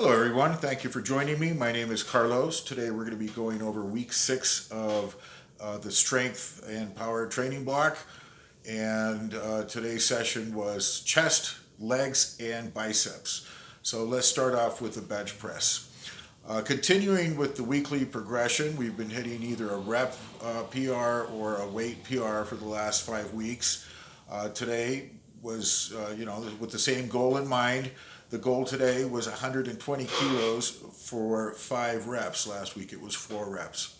Hello, everyone. Thank you for joining me. My name is Carlos. Today, we're going to be going over week 6 of the strength and power training block. And today's session was chest, legs, and biceps. So let's start off with the bench press. Continuing with the weekly progression, we've been hitting either a rep PR or a weight PR for the last 5 weeks. Today was, with the same goal in mind. The goal today was 120 kilos for 5 reps. Last week it was 4 reps.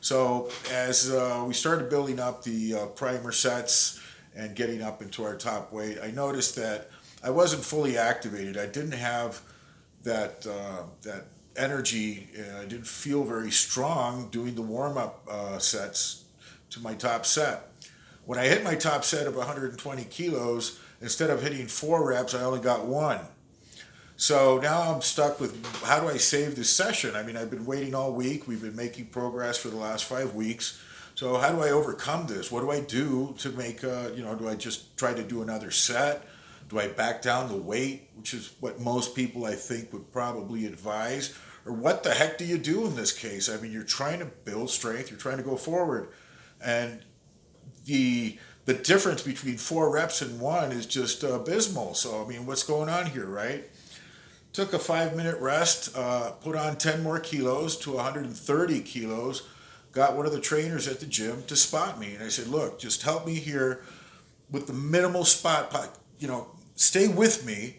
So as we started building up the primer sets and getting up into our top weight, I noticed that I wasn't fully activated. I didn't have that energy. I didn't feel very strong doing the warm-up sets to my top set. When I hit my top set of 120 kilos, instead of hitting 4 reps, I only got 1. So now I'm stuck with how do I save this session? I mean, I've been waiting all week. We've been making progress for the last 5 weeks. So how do I overcome this? What do I do to make, do I just try to do another set? Do I back down the weight, which is what most people I think would probably advise? Or what the heck do you do in this case? I mean, you're trying to build strength. You're trying to go forward. And the difference between 4 reps and 1 is just abysmal. So, I mean, what's going on here, right? Took a 5-minute rest, put on 10 more kilos to 130 kilos, got one of the trainers at the gym to spot me. And I said, look, just help me here with the minimal spot, stay with me,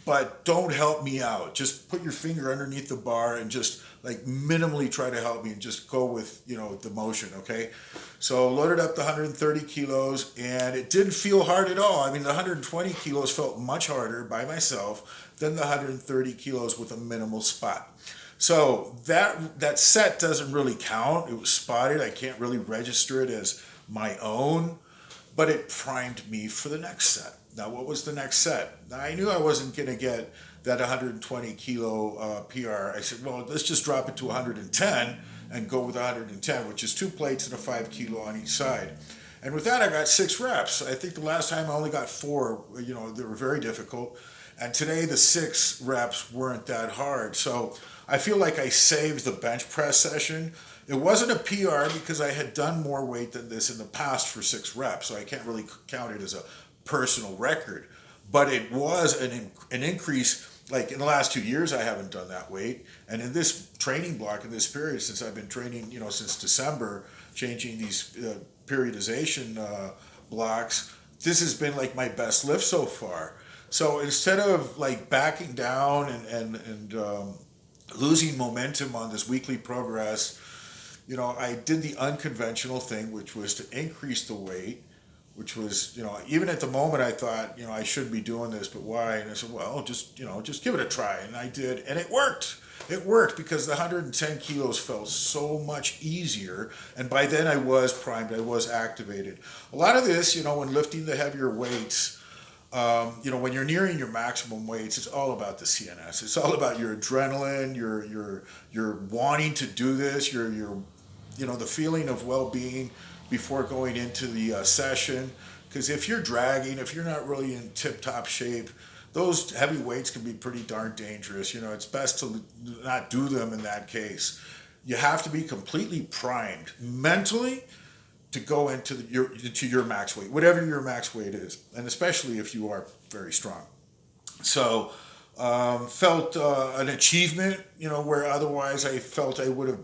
but don't help me out. Just put your finger underneath the bar and just like minimally try to help me and just go with, the motion, okay? So loaded up the 130 kilos and it didn't feel hard at all. I mean, the 120 kilos felt much harder by myself than the 130 kilos with a minimal spot. So that set doesn't really count. It was spotted. I can't really register it as my own, but it primed me for the next set. Now, what was the next set? Now, I knew I wasn't going to get that 120 kilo PR. I said, well, let's just drop it to 110 and go with 110, which is 2 plates and a 5 kilo on each side. And with that, I got 6 reps. I think the last time I only got 4. They were very difficult. And today, the 6 reps weren't that hard. So I feel like I saved the bench press session. It wasn't a PR because I had done more weight than this in the past for 6 reps. So I can't really count it as a personal record. But it was an increase. Like in the last 2 years, I haven't done that weight. And in this training block, in this period, since I've been training, since December, changing these periodization blocks, this has been like my best lift so far. So instead of like backing down and losing momentum on this weekly progress, I did the unconventional thing, which was to increase the weight, which was, even at the moment I thought, I shouldn't be doing this, but why? And I said, well, just give it a try. And I did, and it worked. It worked because the 110 kilos felt so much easier. And by then I was primed, I was activated. A lot of this, when lifting the heavier weights, when you're nearing your maximum weights, it's all about the CNS. It's all about your adrenaline, your wanting to do this, your the feeling of well-being before going into the session. Because if you're dragging, if you're not really in tip-top shape, those heavy weights can be pretty darn dangerous. It's best to not do them in that case. You have to be completely primed mentally to go into your max weight, whatever your max weight is, and especially if you are very strong. So felt an achievement, where otherwise I felt I would have,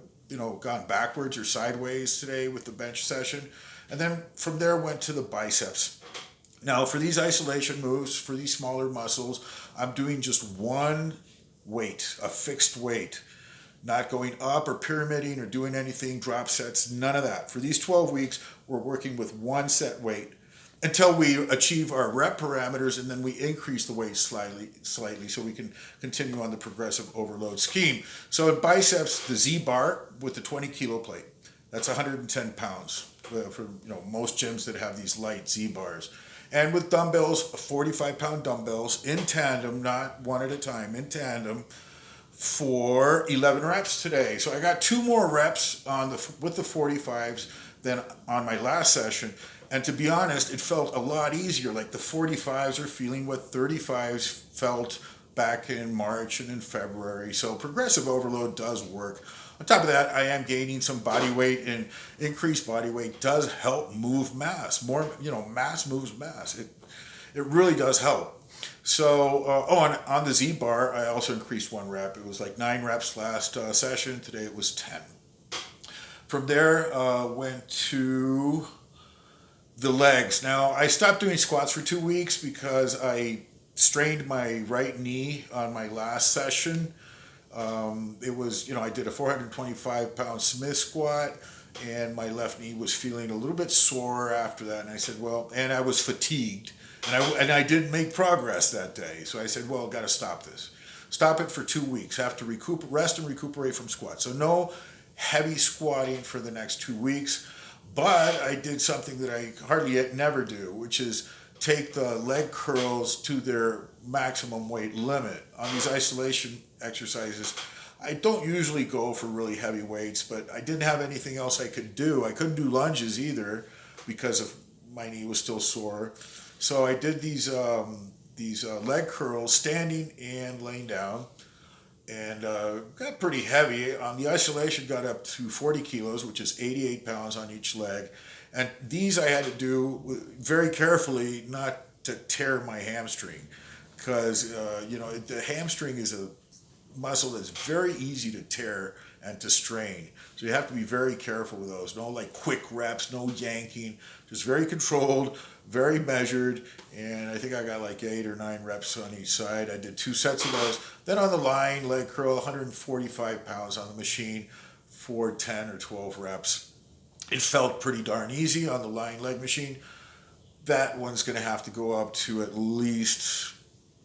gone backwards or sideways today with the bench session. And then from there went to the biceps. Now for these isolation moves, for these smaller muscles, I'm doing just one weight, a fixed weight. Not going up or pyramiding or doing anything, drop sets, none of that. For these 12 weeks, we're working with one set weight until we achieve our rep parameters, and then we increase the weight slightly so we can continue on the progressive overload scheme. So in biceps, the Z bar with the 20 kilo plate, that's 110 pounds for most gyms that have these light Z bars. And with dumbbells, 45-pound dumbbells in tandem, not one at a time, in tandem, for 11 reps today. So I got 2 more reps with the 45s than on my last session. And to be honest, it felt a lot easier. Like the 45s are feeling what 35s felt back in March and in February. So progressive overload does work. On top of that, I am gaining some body weight, and increased body weight does help move mass. More, mass moves mass. It really does help. So, on the Z bar, I also increased 1 rep. It was like 9 reps last session. Today it was 10. From there, went to the legs. Now, I stopped doing squats for 2 weeks because I strained my right knee on my last session. It was, I did a 425-pound Smith squat, and my left knee was feeling a little bit sore after that. And I said, well, and I was fatigued, and I didn't make progress that day. So I said, well, got to stop this. Stop it for 2 weeks. Have to rest and recuperate from squats. So no heavy squatting for the next 2 weeks. But I did something that I never do, which is take the leg curls to their maximum weight limit. On these isolation exercises, I don't usually go for really heavy weights, but I didn't have anything else I could do. I couldn't do lunges either because of my knee was still sore. So I did these leg curls standing and laying down, and got pretty heavy. On the isolation, got up to 40 kilos, which is 88 pounds on each leg. And these I had to do very carefully not to tear my hamstring, because the hamstring is a muscle that's very easy to tear and to strain. So you have to be very careful with those. No like quick reps, no yanking, just very controlled, very measured. And I think I got like 8 or 9 reps on each side. I did 2 sets of those. Then on the line, leg curl, 145 pounds on the machine for 10 or 12 reps. It felt pretty darn easy on the lying leg machine. That one's going to have to go up to at least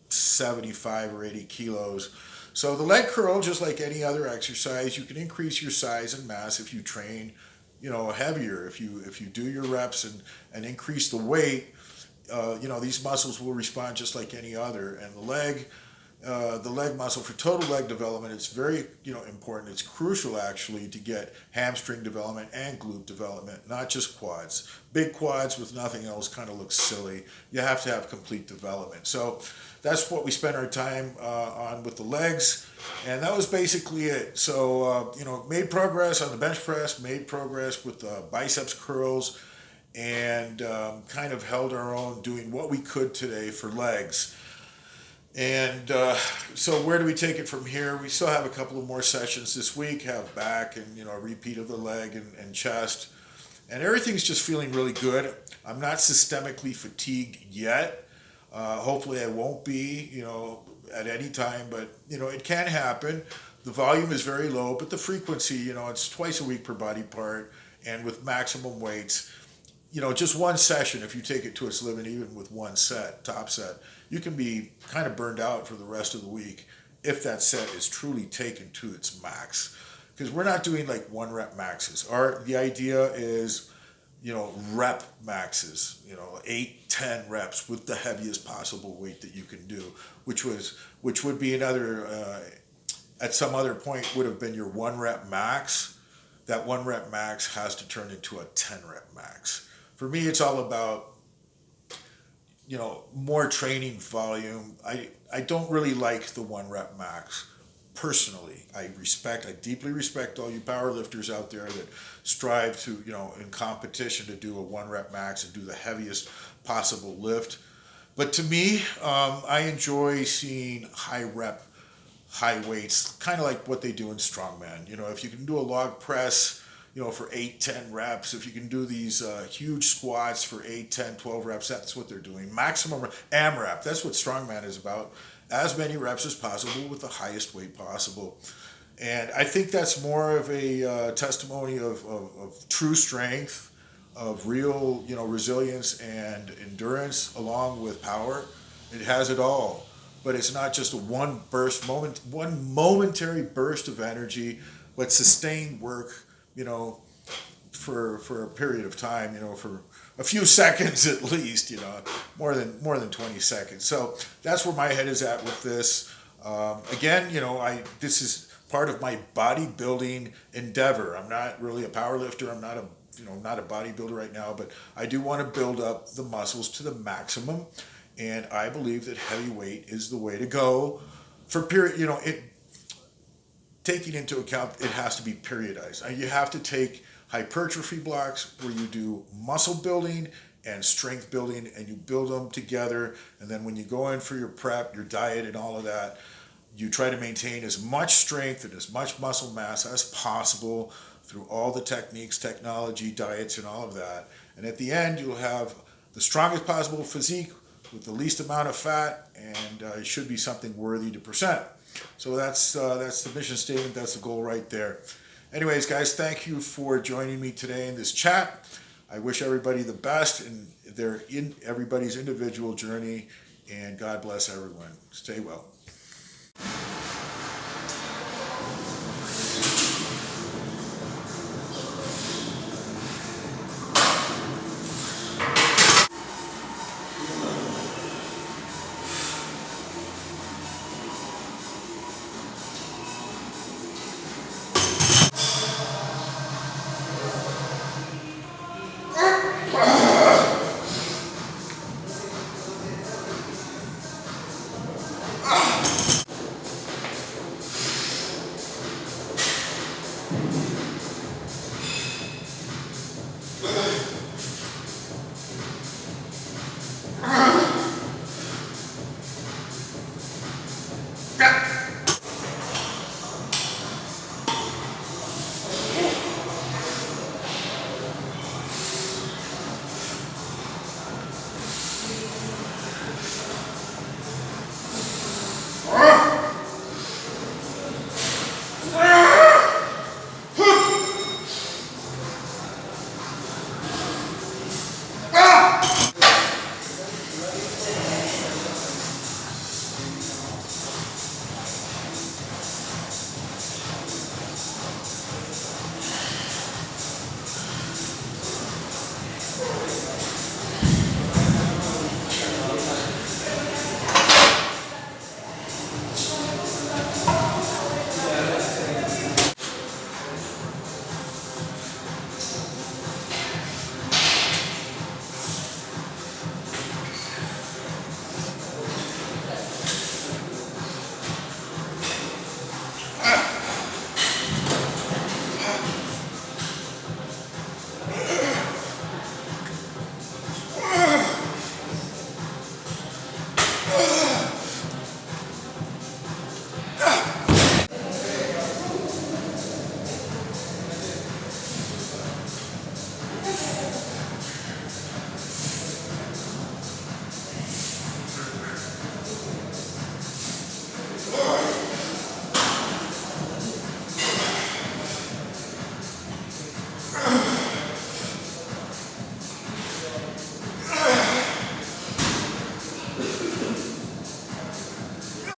75 or 80 kilos. So the leg curl, just like any other exercise, you can increase your size and mass if you train, heavier. If you do your reps and increase the weight, these muscles will respond just like any other. And the leg muscle for total leg development, it's very important. It's crucial actually to get hamstring development and glute development, not just quads. Big quads with nothing else kind of looks silly. You have to have complete development. So that's what we spent our time on with the legs, and that was basically it. So made progress on the bench press, made progress with the biceps curls, and kind of held our own doing what we could today for legs. And so where do we take it from here? We still have a couple of more sessions this week, have back and a repeat of the leg and chest. And everything's just feeling really good. I'm not systemically fatigued yet. Hopefully I won't be, at any time, but it can happen. The volume is very low, but the frequency, it's twice a week per body part, and with maximum weights. Just one session, if you take it to its limit, even with one set, top set, you can be kind of burned out for the rest of the week if that set is truly taken to its max. Because we're not doing like 1 rep maxes. The idea is, rep maxes, 8, 10 reps with the heaviest possible weight that you can do, which would be another, at some other point would have been your 1 rep max. That 1 rep max has to turn into a 10 rep max. For me, it's all about, more training volume. I don't really like the 1 rep max. Personally, I deeply respect all you power lifters out there that strive to, in competition to do a 1 rep max and do the heaviest possible lift. But to me, I enjoy seeing high rep, high weights, kind of like what they do in strongman. If you can do a log press, for 8, 10 reps, if you can do these huge squats for 8, 10, 12 reps, that's what they're doing. Maximum AMRAP, that's what strongman is about. As many reps as possible with the highest weight possible. And I think that's more of a testimony of true strength, of real, resilience and endurance along with power. It has it all. But it's not just one momentary burst of energy, but sustained work, for a period of time, for a few seconds at least, more than 20 seconds. So that's where my head is at with this. Again, this is part of my bodybuilding endeavor. I'm not really a power lifter. I'm not a bodybuilder right now, but I do want to build up the muscles to the maximum. And I believe that heavyweight is the way to go. for period, taking into account it has to be periodized. You have to take hypertrophy blocks where you do muscle building and strength building, and you build them together. And then when you go in for your prep, your diet, and all of that, you try to maintain as much strength and as much muscle mass as possible through all the techniques, technology, diets, and all of that. And at the end, you'll have the strongest possible physique with the least amount of fat, and it should be something worthy to present. So that's the mission statement. That's the goal right there. Anyways, guys, thank you for joining me today in this chat. I wish everybody the best in everybody's individual journey, and God bless everyone. Stay well.